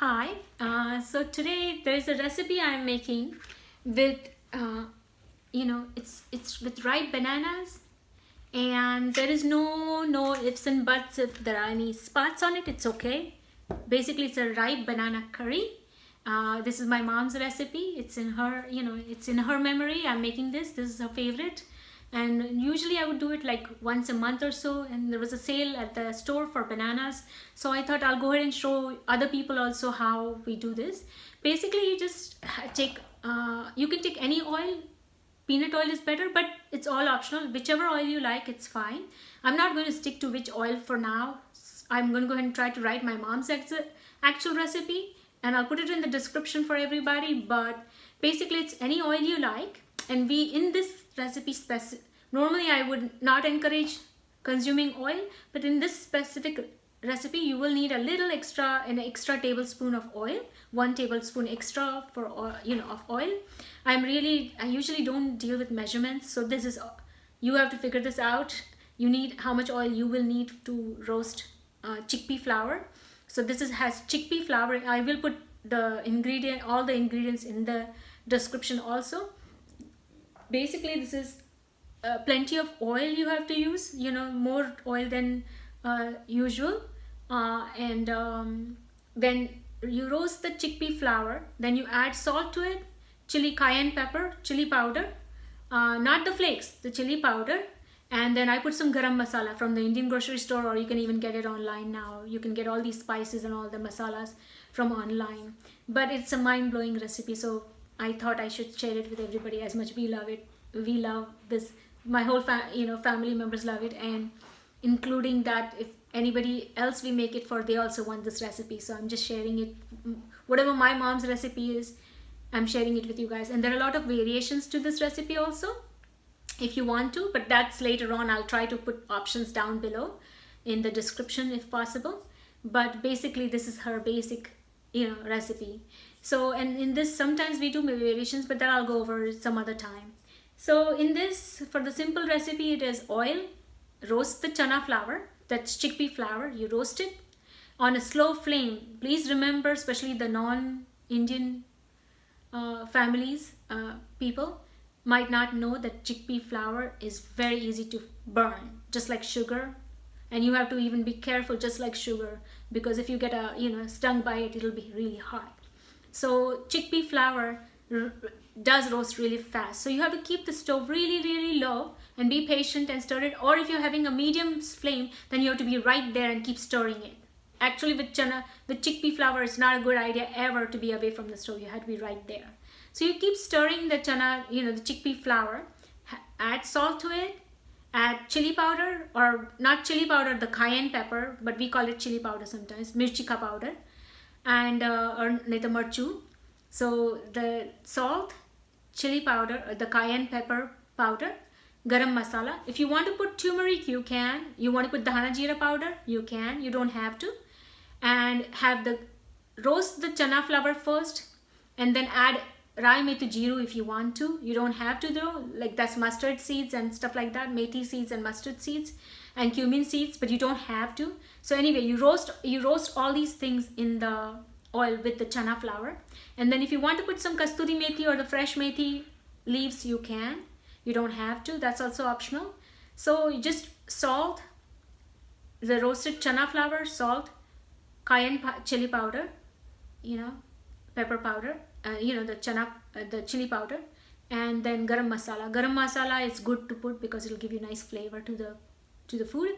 Hi, so today there is a recipe I'm making with, it's with ripe bananas, and there is no ifs and buts. If there are any spots on it, it's okay. Basically, it's a ripe banana curry. This is my mom's recipe. It's in her, it's in her memory. I'm making this. This is her favorite. And usually I would do it like once a month or so, and there was a sale at the store for bananas, so I thought I'll go ahead and show other people also how we do this. Basically, you just take you can take any oil. Peanut oil is better, but it's all optional. Whichever oil you like, it's fine. I'm not going to stick to which oil for now. I'm going to go ahead and try to write my mom's actual recipe, and I'll put it in the description for everybody. But basically, it's any oil you like. And we, in this recipe, normally I would not encourage consuming oil, but in this specific recipe you will need a little extra, an extra tablespoon of oil, 1 tablespoon extra for of oil. I usually don't deal with measurements, so this is, you have to figure this out. You need how much oil you will need to roast chickpea flour. So this has chickpea flour. I will put all the ingredients in the description also. Basically, this is plenty of oil you have to use, more oil than usual. Then you roast the chickpea flour, then you add salt to it, cayenne pepper, chili powder, not the flakes, the chili powder. And then I put some garam masala from the Indian grocery store, or you can even get it online now. You can get all these spices and all the masalas from online. But it's a mind-blowing recipe, so I thought I should share it with everybody. As much we love it, we love this. My whole family members love it, and including that, if anybody else we make it for, they also want this recipe. So I'm just sharing it. Whatever my mom's recipe is, I'm sharing it with you guys. And there are a lot of variations to this recipe also, if you want to, but that's later on. I'll try to put options down below in the description if possible. But basically, this is her basic recipe. So, and in this, sometimes we do variations, but that I'll go over some other time. So in this, for the simple recipe, it is oil, roast the chana flour, that's chickpea flour, you roast it on a slow flame. Please remember, especially the non-Indian families, people might not know that chickpea flour is very easy to burn, just like sugar. And you have to even be careful, just like sugar, because if you get stung by it, it'll be really hot. So chickpea flour does roast really fast, so you have to keep the stove really low and be patient and stir it. Or if you're having a medium flame, then you have to be right there and keep stirring it. Actually, with chickpea flour, it's not a good idea ever to be away from the stove. You have to be right there. So you keep stirring the chana, the chickpea flour, add salt to it, add chili powder, or not chili powder, the cayenne pepper, but we call it chili powder sometimes, Mirchi Powder, and or naita marchu. So the salt, chili powder, the cayenne pepper powder, garam masala. If you want to put turmeric, you can. You want to put dhana jeera powder, you can. You don't have to. And roast the chana flour first, and then add rai methi jeeru if you want to. You don't have to though. Like, that's mustard seeds and stuff like that, methi seeds and mustard seeds and cumin seeds, but you don't have to. So anyway, you roast all these things in the oil with the chana flour. And then if you want to put some kasturi methi or the fresh methi leaves, you can. You don't have to. That's also optional. So you just salt, the roasted chana flour, salt, cayenne chili powder, pepper powder, the chili powder, and then garam masala. Garam masala is good to put because it'll give you nice flavor to the food.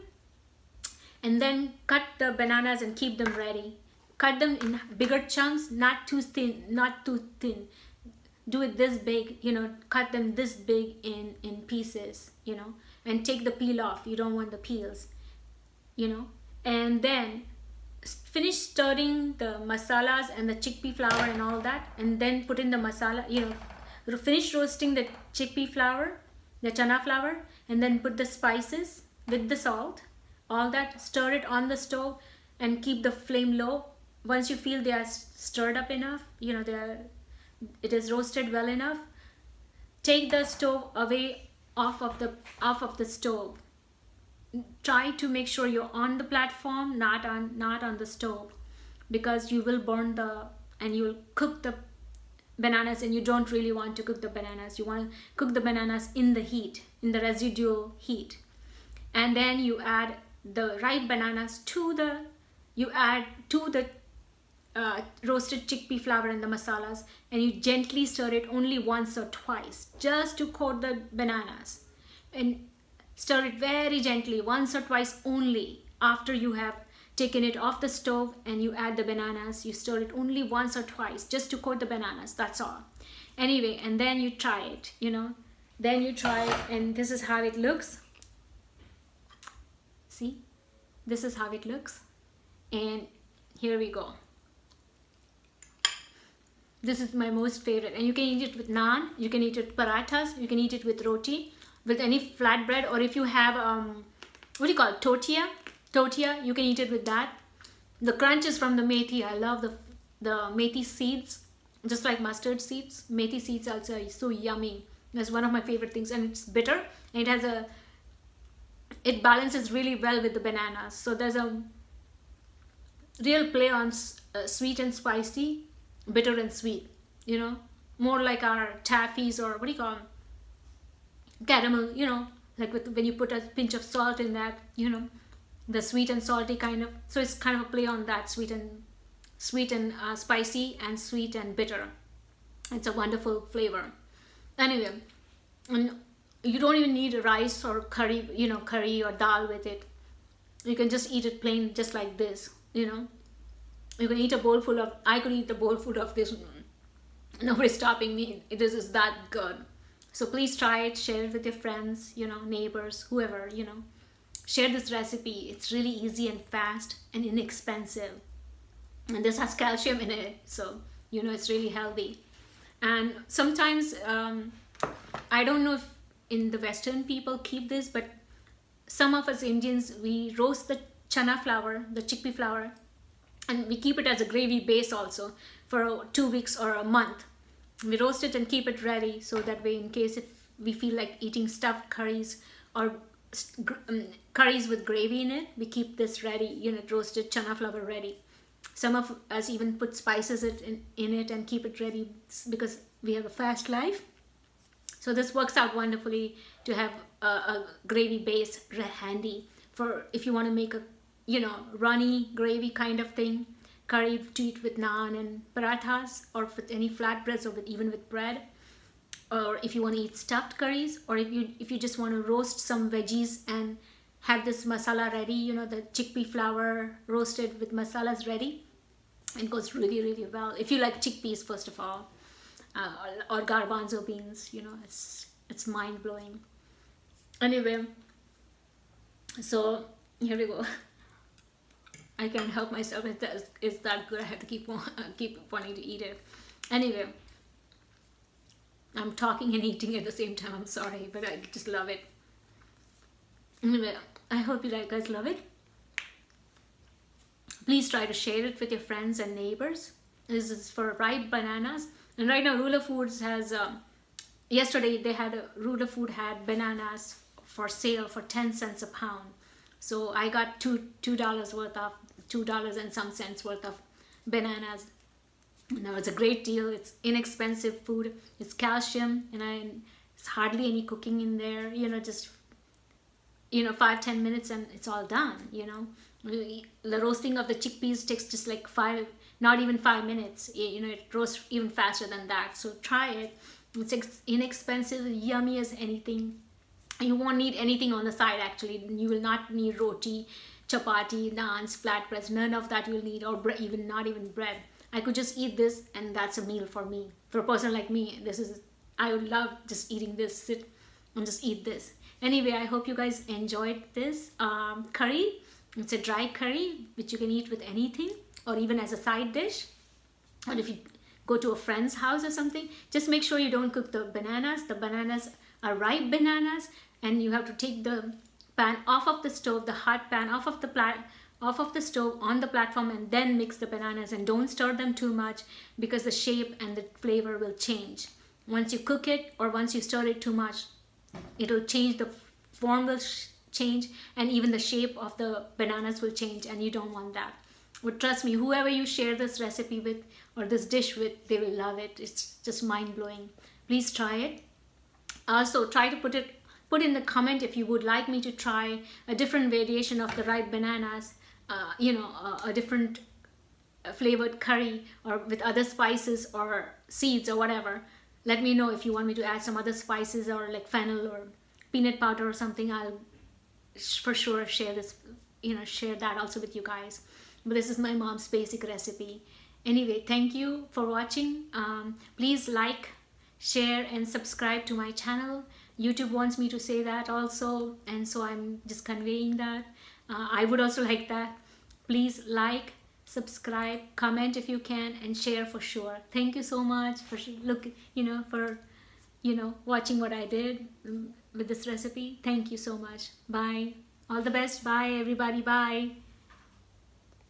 And then cut the bananas and keep them ready. Cut them in bigger chunks, not too thin. Do it this big, cut them this big in pieces, and take the peel off. You don't want the peels, and then finish stirring the masalas and the chickpea flour and all that, and then put in the masala, finish roasting the chickpea flour, the chana flour, and then put the spices with the salt, all that, stir it on the stove and keep the flame low. Once you feel they are stirred up enough, it is roasted well enough, take the stove away off of the stove. Try to make sure you're on the platform, not on the stove. because you will burn and you will cook the bananas, and you don't really want to cook the bananas. You want to cook the bananas in the heat, in the residual heat. And then you add the ripe bananas to the roasted chickpea flour and the masalas, and you gently stir it only once or twice, just to coat the bananas, and stir it very gently once or twice only. After you have taken it off the stove and you add the bananas, you stir it only once or twice just to coat the bananas, that's all. Anyway, and then you try it, then you try it, and this is how it looks. See, this is how it looks, and here we go. This is my most favorite, and you can eat it with naan, you can eat it with parathas, you can eat it with roti, with any flatbread, or if you have what do you call it, tortilla, you can eat it with that. The crunch is from the methi. I love the methi seeds, just like mustard seeds. Methi seeds also are so yummy. That's one of my favorite things, and it's bitter, and it balances really well with the bananas. So there's a real play on sweet and spicy, bitter and sweet, more like our taffies, or what do you call them, caramel, like when you put a pinch of salt in that, the sweet and salty kind of. So it's kind of a play on that, sweet and spicy, and sweet and bitter. It's a wonderful flavor. Anyway, and you don't even need rice or curry, curry or dal with it. You can just eat it plain, just like this, You can eat a bowl full of, I could eat a bowl full of this. Nobody's stopping me. This is that good. So please try it, share it with your friends, neighbors, whoever, Share this recipe. It's really easy and fast and inexpensive. And this has calcium in it, so, it's really healthy. And sometimes, I don't know if in the Western people keep this, but some of us Indians, we roast the chana flour, the chickpea flour, and we keep it as a gravy base also for 2 weeks or a month. We roast it and keep it ready, so that way, in case if we feel like eating stuffed curries or curries with gravy in it, we keep this ready, roasted chana flour ready. Some of us even put spices in it and keep it ready, because we have a fast life. So this works out wonderfully to have a gravy base handy for if you want to make a runny gravy kind of thing, curry to eat with naan and parathas, or with any flatbreads, or even with bread. Or if you want to eat stuffed curries, or if you just want to roast some veggies and have this masala ready, the chickpea flour roasted with masalas ready, it goes really, really well. If you like chickpeas, first of all, or garbanzo beans, it's mind-blowing. Anyway, so here we go. I can't help myself. It's that good. I have to keep wanting to eat it. Anyway, I'm talking and eating at the same time. I'm sorry, but I just love it. Anyway, I hope you guys love it. Please try to share it with your friends and neighbors. This is for ripe bananas. And right now, Ruler Foods has, yesterday Ruler Food had bananas for sale for 10 cents a pound. So I got $2 worth of, $2 and some cents worth of bananas. Now it's a great deal. It's inexpensive food. It's calcium, and it's hardly any cooking in there. Just 5-10 minutes and it's all done. The roasting of the chickpeas takes just like not even 5 minutes. It roasts even faster than that. So try it. It's inexpensive, yummy as anything. You won't need anything on the side. Actually, you will not need roti, chapati, naans, flatbreads. None of that you will need, or not even bread. I could just eat this, and that's a meal for me. For a person like me, I would love just eating this, sit and just eat this. Anyway, I hope you guys enjoyed this curry. It's a dry curry, which you can eat with anything, or even as a side dish. Or if you go to a friend's house or something, just make sure you don't cook the bananas. The bananas are ripe bananas, and you have to take the pan off of the stove, the hot pan off of the stove on the platform, and then mix the bananas, and don't stir them too much, because the shape and the flavor will change. Once you cook it, or once you stir it too much, it'll change, the form will change, and even the shape of the bananas will change, and you don't want that. But trust me, whoever you share this recipe with or this dish with, they will love it. It's just mind-blowing. Please try it. Also, try to put in the comment if you would like me to try a different variation of the ripe bananas, a different flavored curry or with other spices or seeds or whatever. Let me know if you want me to add some other spices or like fennel or peanut powder or something. I'll for sure share this, share that also with you guys. But this is my mom's basic recipe. Anyway, thank you for watching. Please like, share and subscribe to my channel. YouTube wants me to say that also, and so I'm just conveying that. I would also like that. Please like, subscribe, comment if you can, and share for sure. Thank you so much for watching what I did with this recipe. Thank you so much. Bye. All the best. Bye everybody. Bye.